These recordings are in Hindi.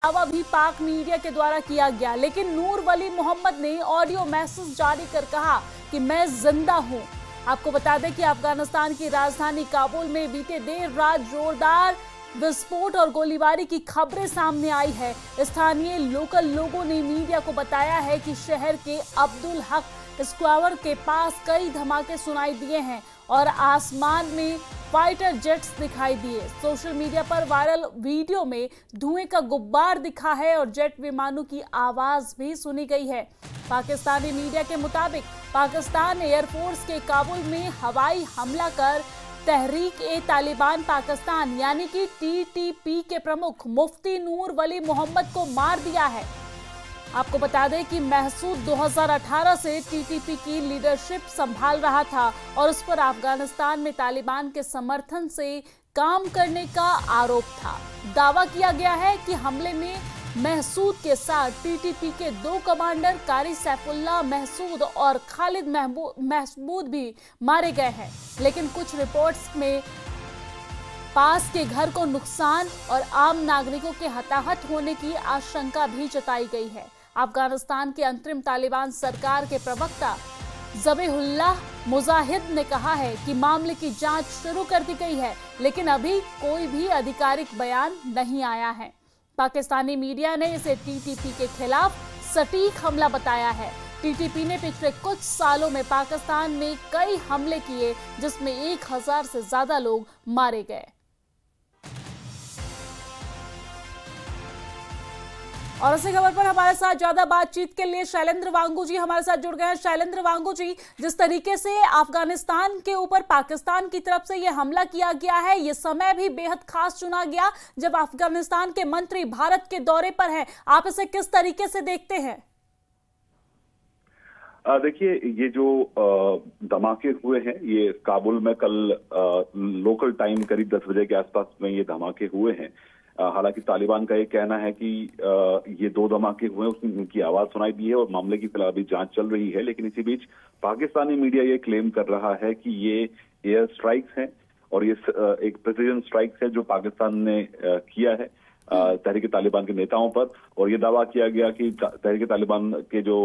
दावा भी पाक मीडिया के द्वारा किया गया, लेकिन नूर वली मोहम्मद ने ऑडियो मैसेज जारी कर कहा कि मैं जिंदा हूं। आपको बता दें कि अफगानिस्तान की राजधानी काबुल में बीते देर रात जोरदार विस्फोट और गोलीबारी की खबरें सामने आई है। स्थानीय लोकल लोगों ने मीडिया को बताया है कि शहर के अब्दुल हक स्क्वायर के पास कई धमाके सुनाई दिए हैं और आसमान में फाइटर जेट्स दिखाई दिए। सोशल मीडिया पर वायरल वीडियो में धुएं का गुब्बार दिखा है और जेट विमानों की आवाज भी सुनी गई है। पाकिस्तानी मीडिया के मुताबिक पाकिस्तान एयरफोर्स के काबुल में हवाई हमला कर तहरीक-ए-तालिबान पाकिस्तान यानी कि टीटीपी के प्रमुख मुफ्ती नूर वली मोहम्मद को मार दिया है। आपको बता दें कि महसूद 2018 से टीटीपी की लीडरशिप संभाल रहा था और उस पर अफगानिस्तान में तालिबान के समर्थन से काम करने का आरोप था। दावा किया गया है कि हमले में महसूद के साथ टीटीपी के 2 कमांडर कारी सैफुल्लाह महसूद और खालिद महमूद भी मारे गए हैं, लेकिन कुछ रिपोर्ट्स में पास के घर को नुकसान और आम नागरिकों के हताहत होने की आशंका भी जताई गई है। अफगानिस्तान के अंतरिम तालिबान सरकार के प्रवक्ता ज़बीहुल्लाह मुजाहिद ने कहा है कि मामले की जांच शुरू कर दी गई है, लेकिन अभी कोई भी आधिकारिक बयान नहीं आया है। पाकिस्तानी मीडिया ने इसे टीटीपी के खिलाफ सटीक हमला बताया है। टीटीपी ने पिछले कुछ सालों में पाकिस्तान में कई हमले किए, जिसमें 1000 से ज्यादा लोग मारे गए। और इसी खबर पर हमारे साथ ज्यादा बातचीत के लिए शैलेंद्र वांगू जी हमारे साथ जुड़ गए हैं। शैलेंद्र वांगू जी, जिस तरीके से अफगानिस्तान के ऊपर पाकिस्तान की तरफ से यह हमला किया गया है, ये समय भी बेहद खास चुना गया जब अफगानिस्तान के मंत्री भारत के दौरे पर हैं। आप इसे किस तरीके से देखते हैं? देखिए, ये जो धमाके हुए हैं, ये काबुल में कल लोकल टाइम करीब 10 बजे के आसपास में ये धमाके हुए हैं। हालांकि तालिबान का ये कहना है कि ये 2 धमाके हुए हैं, उसमें उनकी आवाज सुनाई दी है और मामले की फिलहाल अभी जांच चल रही है। लेकिन इसी बीच पाकिस्तानी मीडिया ये क्लेम कर रहा है कि ये एयर स्ट्राइक्स हैं और ये एक प्रिसीजन स्ट्राइक्स है जो पाकिस्तान ने किया है तहरीक तालिबान के नेताओं पर। और ये दावा किया गया कि तहरीक तालिबान के जो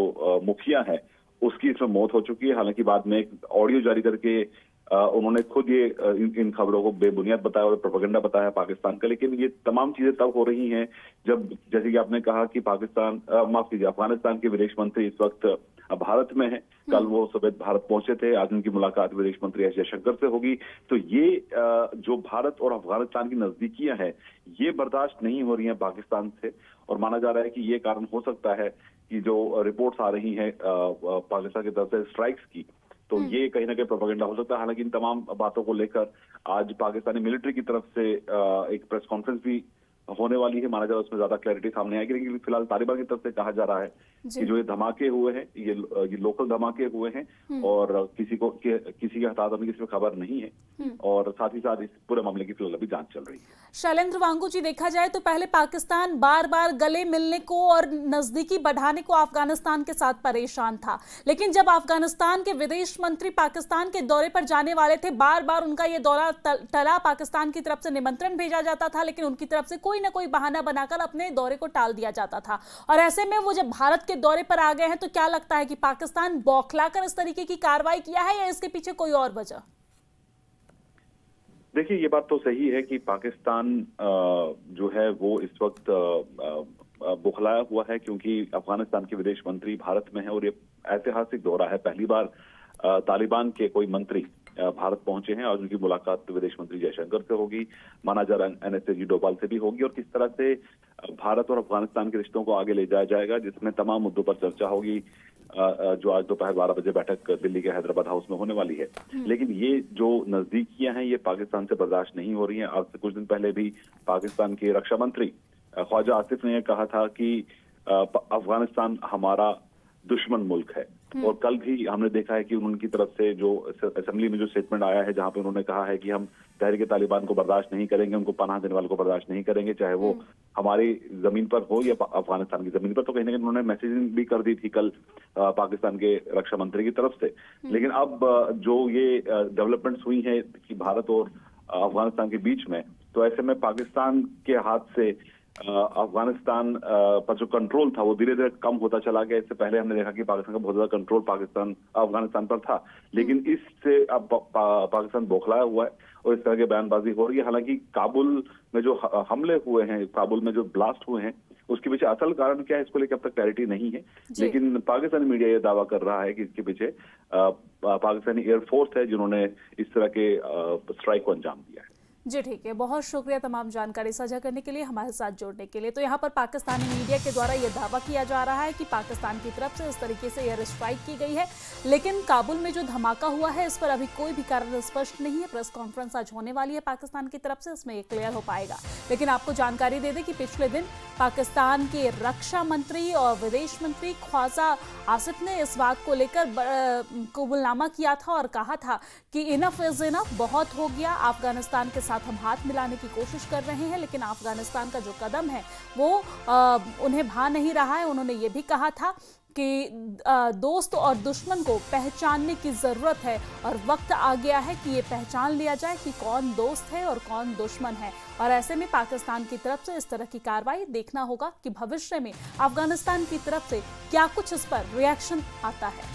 मुखिया है उसकी इसमें मौत हो चुकी है। हालांकि बाद में एक ऑडियो जारी करके उन्होंने खुद ये इन खबरों को बेबुनियाद बताया और प्रोपेगेंडा बताया पाकिस्तान का। लेकिन ये तमाम चीजें तब हो रही हैं जब, जैसे कि आपने कहा कि अफगानिस्तान के विदेश मंत्री इस वक्त भारत में है। कल वो सुबह भारत पहुंचे थे, आज उनकी मुलाकात विदेश मंत्री एस जयशंकर से होगी। तो ये जो भारत और अफगानिस्तान की नजदीकियां हैं, ये बर्दाश्त नहीं हो रही हैं पाकिस्तान से। और माना जा रहा है कि ये कारण हो सकता है कि जो रिपोर्ट्स आ रही हैं पाकिस्तान की तरफ से स्ट्राइक्स की, तो ये कहीं ना कहीं प्रोपेगेंडा हो सकता है। हालांकि इन तमाम बातों को लेकर आज पाकिस्तानी मिलिट्री की तरफ से एक प्रेस कॉन्फ्रेंस भी होने वाली है। माना जा रहा है उसमें ज्यादा क्लैरिटी सामने आएगी। लेकिन फिलहाल तालिबान की तरफ से कहा जा रहा है कि जो ये धमाके हुए हैं, ये लोकल धमाके हुए हैं और किसी के हताहत होने की इसमें खबर नहीं है। और साथ ही साथ इस पूरे मामले की फिलहाल अभी जांच चल रही है। शैलेंद्र वांगू जी, देखा जाए तो पहले पाकिस्तान बार बार गले मिलने को और नजदीकी बढ़ाने को अफगानिस्तान के साथ परेशान था, लेकिन जब अफगानिस्तान के विदेश मंत्री पाकिस्तान के दौरे पर जाने वाले थे, बार बार उनका ये दौरा टला। पाकिस्तान की तरफ से निमंत्रण भेजा जाता था, लेकिन उनकी तरफ से कोई ना कोई बहाना बनाकर अपने दौरे को टाल दिया जाता था। और ऐसे में वो जब भारत के दौरे पर आ गए हैं, तो क्या लगता है कि पाकिस्तान बौखलाकर इस तरीके की कार्रवाई किया है या इसके पीछे कोई और वजह? देखिए, ये बात तो सही है कि पाकिस्तान जो है वो इस वक्त बौखलाया हुआ है, क्योंकि अफगानिस्तान के विदेश मंत्री भारत में है और ये ऐतिहासिक दौरा है। पहली बार तालिबान के कोई मंत्री भारत पहुंचे हैं और उनकी मुलाकात विदेश मंत्री जयशंकर से होगी। माना जा रहा है एनएसजी डोभाल से भी होगी। और किस तरह से भारत और अफगानिस्तान के रिश्तों को आगे ले जाया जाएगा, जिसमें तमाम मुद्दों पर चर्चा होगी, जो आज दोपहर 12 बजे बैठक दिल्ली के हैदराबाद हाउस में होने वाली है। लेकिन ये जो नजदीकियां हैं, ये पाकिस्तान से बर्दाश्त नहीं हो रही हैं। आज से कुछ दिन पहले भी पाकिस्तान के रक्षा मंत्री ख्वाजा आसिफ ने यह कहा था कि अफगानिस्तान हमारा दुश्मन मुल्क है। और कल भी हमने देखा है कि उनकी तरफ से जो असेंबली में जो स्टेटमेंट आया है, जहां पे उन्होंने कहा है कि हम तहरीक तालिबान को बर्दाश्त नहीं करेंगे, उनको पनाह देने वालों को बर्दाश्त नहीं करेंगे, चाहे वो हमारी जमीन पर हो या अफगानिस्तान की जमीन पर। तो कहीं ना कहीं उन्होंने मैसेजिंग भी कर दी थी कल पाकिस्तान के रक्षा मंत्री की तरफ से। लेकिन अब जो ये डेवलपमेंट्स हुई है कि भारत और अफगानिस्तान के बीच में, तो ऐसे में पाकिस्तान के हाथ से अफगानिस्तान पर जो कंट्रोल था वो धीरे धीरे कम होता चला गया। इससे पहले हमने देखा कि पाकिस्तान का बहुत ज्यादा कंट्रोल अफगानिस्तान पर था, लेकिन इससे अब पाकिस्तान बौखलाया हुआ है और इस तरह की बयानबाजी हो रही है। हालांकि काबुल में जो हमले हुए हैं, काबुल में जो ब्लास्ट हुए हैं, उसके पीछे असल कारण क्या है इसको लेकर अब तक क्लैरिटी नहीं है। लेकिन पाकिस्तानी मीडिया ये दावा कर रहा है कि इसके पीछे पाकिस्तानी एयरफोर्स है जिन्होंने इस तरह के स्ट्राइक को अंजाम दिया है। जी ठीक है, बहुत शुक्रिया तमाम जानकारी साझा करने के लिए, हमारे साथ जोड़ने के लिए। तो यहाँ पर पाकिस्तानी मीडिया के द्वारा यह दावा किया जा रहा है कि पाकिस्तान की तरफ से इस तरीके से एयर स्ट्राइक की गई है, लेकिन काबुल में जो धमाका हुआ है इस पर अभी कोई भी कारण स्पष्ट नहीं है। प्रेस कॉन्फ्रेंस आज होने वाली है पाकिस्तान की तरफ से, इसमें क्लियर हो पाएगा। लेकिन आपको जानकारी दे दें कि पिछले दिन पाकिस्तान के रक्षा मंत्री और विदेश मंत्री ख्वाजा आसिफ ने इस बात को लेकर कबूलनामा किया था और कहा था कि इनफ इज इनफ, बहुत हो गया। अफगानिस्तान के साथ हम हाथ मिलाने की कोशिश कर रहे हैं, लेकिन अफगानिस्तान का जो कदम है वो उन्हें भा नहीं रहा है। उन्होंने ये भी कहा था कि दोस्त और दुश्मन को पहचानने की जरूरत है और वक्त आ गया है कि ये पहचान लिया जाए कि कौन दोस्त है और कौन दुश्मन है। और ऐसे में पाकिस्तान की तरफ से इस तरह की कार्रवाई देखना होगा कि भविष्य में अफगानिस्तान की तरफ से क्या कुछ इस पर रिएक्शन आता है।